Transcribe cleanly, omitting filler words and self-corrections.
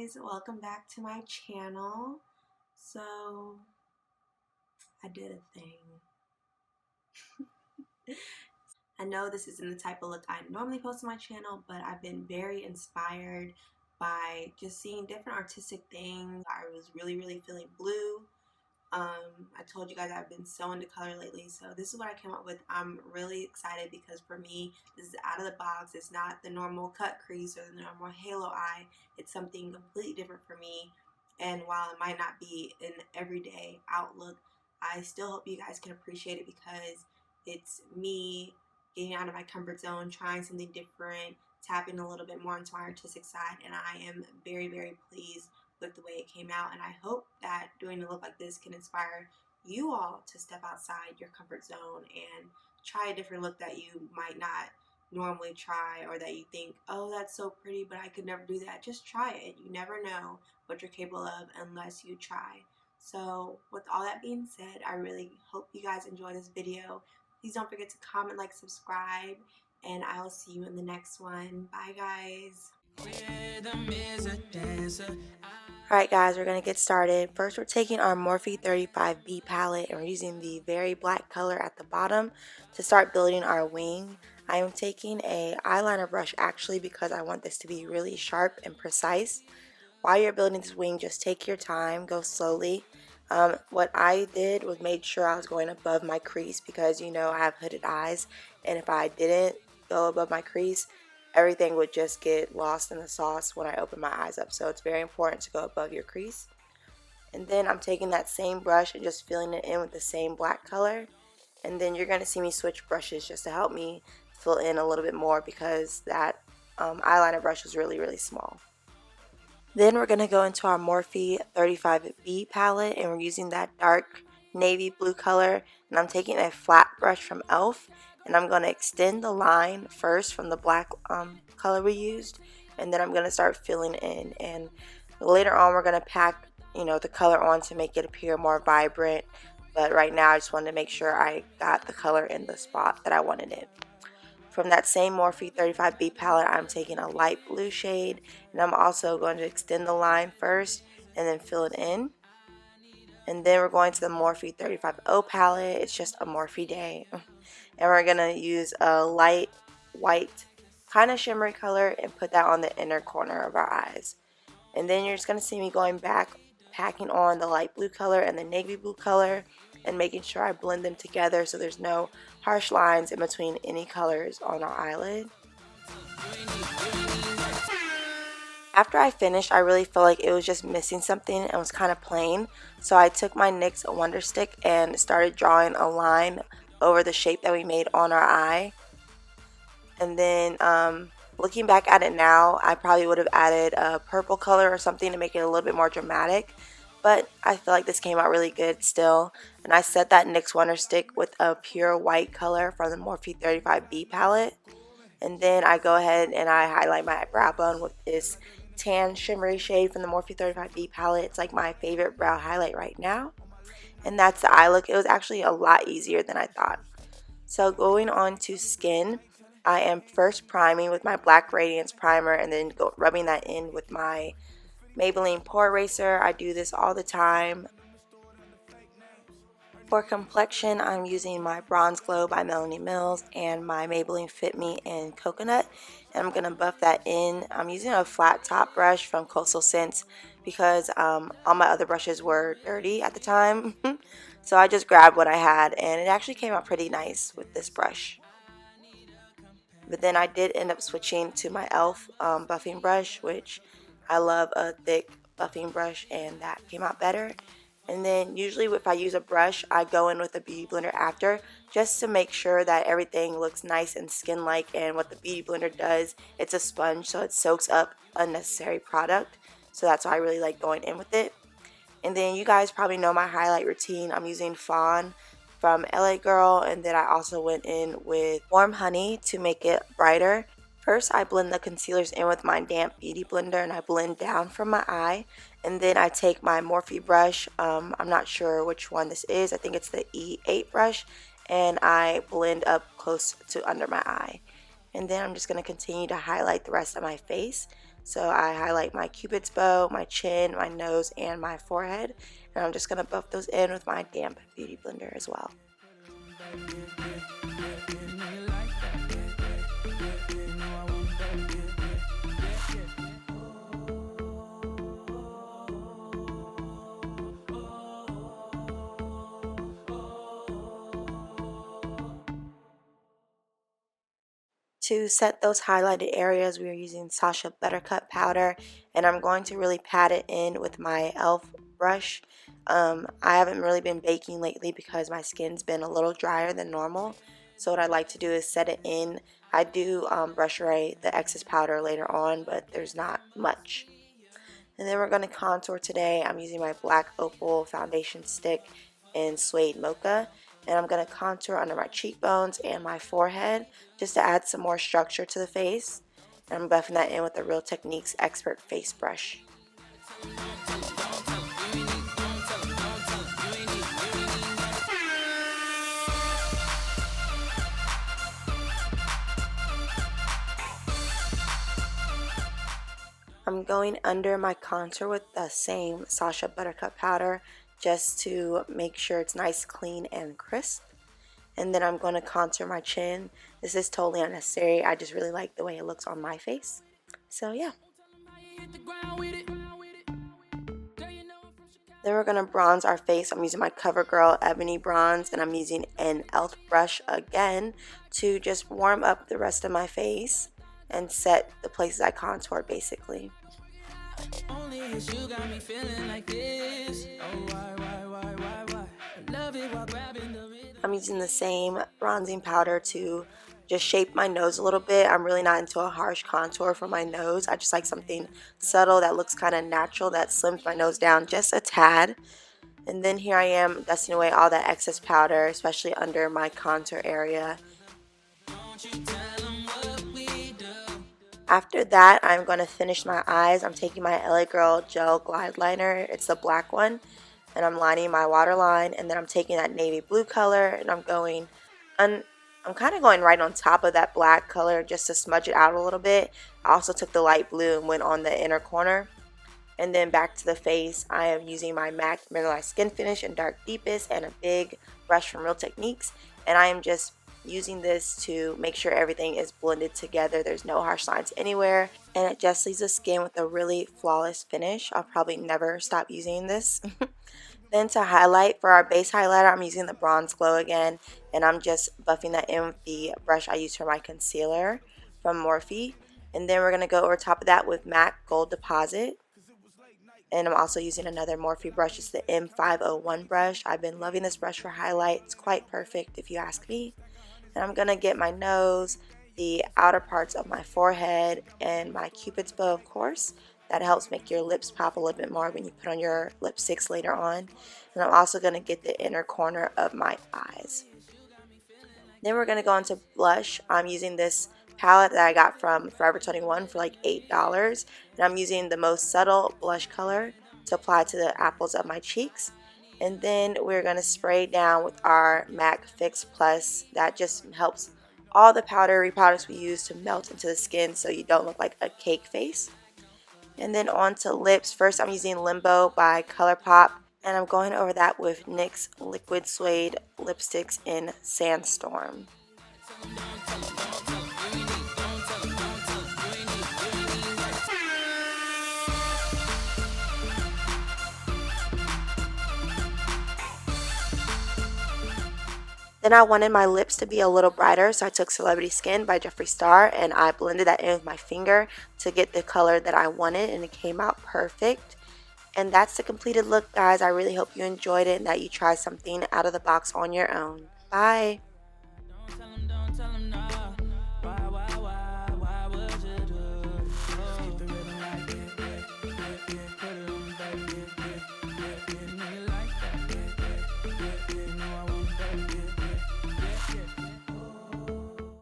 guys, welcome back to my channel. So I did a thing. I know this isn't the type of look I normally post on my channel, but I've been very inspired by just seeing different artistic things. I was really feeling blue. I told you guys I've been so into color lately, so this is what I came up with. I'm really excited because for me, this is out of the box. It's not the normal cut crease or the normal halo eye. It's something completely different for me, and while it might not be an everyday outlook, I still hope you guys can appreciate it because it's me getting out of my comfort zone, trying something different, tapping a little bit more into my artistic side, and I am very pleased with the way it came out, and I hope that doing a look like this can inspire you all to step outside your comfort zone and try a different look that you might not normally try, or that you think, oh, that's so pretty but I could never do that. Just try it. You never know what you're capable of unless you try. So with all that being said, I really hope you guys enjoy this video. Please don't forget to comment, like, subscribe, and I will see you in the next one. Bye guys. Alright guys, we're going to get started. First we're taking our Morphe 35B palette and we're using the very black color at the bottom to start building our wing. I am taking a eyeliner brush actually because I want this to be really sharp and precise. While you're building this wing, just take your time, go slowly. What I did was made sure I was going above my crease because you know I have hooded eyes, and if I didn't go above my crease, everything would just get lost in the sauce when I open my eyes up. So it's very important to go above your crease. And then I'm taking that same brush and just filling it in with the same black color. And then you're going to see me switch brushes just to help me fill in a little bit more because that eyeliner brush was really small. Then we're going to go into our Morphe 35B palette and we're using that dark navy blue color, and I'm taking a flat brush from e.l.f. and I'm going to extend the line first from the black color we used, and then I'm going to start filling in, and later on we're going to pack the color on to make it appear more vibrant, but right now I just wanted to make sure I got the color in the spot that I wanted it. From that same Morphe 35B palette, I'm taking a light blue shade, and I'm also going to extend the line first and then fill it in. And then we're going to the Morphe 35O palette. It's just a Morphe day. And we're going to use a light white kind of shimmery color and put that on the inner corner of our eyes. And then you're just going to see me going back, packing on the light blue color and the navy blue color, and making sure I blend them together so there's no harsh lines in between any colors on our eyelid. After I finished, I really felt like it was just missing something and was kind of plain, so I took my NYX Wonder Stick and started drawing a line over the shape that we made on our eye. And then looking back at it now, I probably would have added a purple color or something to make it a little bit more dramatic. But I feel like this came out really good still. And I set that NYX Wonder Stick with a pure white color from the Morphe 35B palette. And then I go ahead and I highlight my brow bone with this tan shimmery shade from the Morphe 35B palette. It's like my favorite brow highlight right now. And that's the eye look. It was actually a lot easier than I thought. So going on to skin, I am first priming with my black Radiance primer and then rubbing that in with my Maybeline Pore Eraser. I do this all the time. For complexion, I'm using my Bronze Glow by Melanie and my Maybelline Fit Me in Coconut. And I'm going to buff that in. I'm using a flat top brush from Coastal Scents because all my other brushes were dirty at the time. So I just grabbed what I had and it actually came out pretty nice with this brush. But then I did end up switching to my e.l.f. Buffing brush, which I love a thick buffing brush, and that came out better. And then usually if I use a brush, I go in with a beauty blender after just to make sure that everything looks nice and skin-like. And what the beauty blender does, it's a sponge, so it soaks up unnecessary product. So that's why I really like going in with it. And then you guys probably know my highlight routine. I'm using Fawn from LA Girl, and then I also went in with Warm Honey to make it brighter. First, I blend the concealers in with my damp beauty blender and I blend down from my eye. And then I take my Morphe brush, I'm not sure which one this is, I think it's the E8 brush, and I blend up close to under my eye. And then I'm just going to continue to highlight the rest of my face. So I highlight my cupid's bow, my chin, my nose, and my forehead. And I'm just going to buff those in with my damp beauty blender as well. To set those highlighted areas, we are using Sacha Buttercup powder, and I'm going to really pat it in with my e.l.f. brush. I haven't really been baking lately because my skin's been a little drier than normal. So what I like to do is set it in. I do brush away the excess powder later on, but there's not much. And then we're going to contour today. I'm using my Black Opal foundation stick in Suede Mocha. And I'm going to contour under my cheekbones and my forehead just to add some more structure to the face. And I'm buffing that in with the Real Techniques Expert Face Brush. I'm going under my contour with the same Sacha Buttercup powder just to make sure it's nice, clean, and crisp. And then I'm going to contour my chin. This is totally unnecessary. I just really like the way it looks on my face. So yeah. Then we're going to bronze our face. I'm using my CoverGirl Ebony Bronze, and I'm using an e.l.f. brush again to just warm up the rest of my face and set the places I contoured basically. I'm using the same bronzing powder to just shape my nose a little bit. I'm really not into a harsh contour for my nose. I just like something subtle that looks kind of natural, that slims my nose down just a tad. And then here I am dusting away all that excess powder, especially under my contour area. After that, I'm going to finish my eyes. I'm taking my LA Girl Gel Glide Liner. It's the black one. And I'm lining my waterline. And then I'm taking that navy blue color. And I'm kind of going right on top of that black color just to smudge it out a little bit. I also took the light blue and went on the inner corner. And then back to the face, I am using my MAC Mineralized Skin Finish in Dark Deepest and a big brush from Real Techniques. And I am just using this to make sure everything is blended together. There's no harsh lines anywhere. And it just leaves the skin with a really flawless finish. I'll probably never stop using this. Then to highlight, for our base highlighter, I'm using the Bronze Glow again. And I'm just buffing that in with the brush I used for my concealer from Morphe. And then we're going to go over top of that with MAC Gold Deposit. And I'm also using another Morphe brush. It's the M501 brush. I've been loving this brush for highlight. It's quite perfect if you ask me. And I'm going to get my nose, the outer parts of my forehead, and my cupid's bow, of course. That helps make your lips pop a little bit more when you put on your lipsticks later on. And I'm also going to get the inner corner of my eyes. Then we're going to go into blush. I'm using this palette that I got from Forever 21 for like $8. And I'm using the most subtle blush color to apply to the apples of my cheeks. And then we're going to spray down with our MAC Fix Plus. That just helps all the powdery products we use to melt into the skin so you don't look like a cake face. And then on to lips. First I'm using Limbo by ColourPop. And I'm going over that with NYX Liquid Suede lipsticks in Sandstorm. Then I wanted my lips to be a little brighter, so I took Celebrity Skin by Jeffree Star and I blended that in with my finger to get the color that I wanted, and it came out perfect. And that's the completed look, guys. I really hope you enjoyed it and that you try something out of the box on your own. Bye!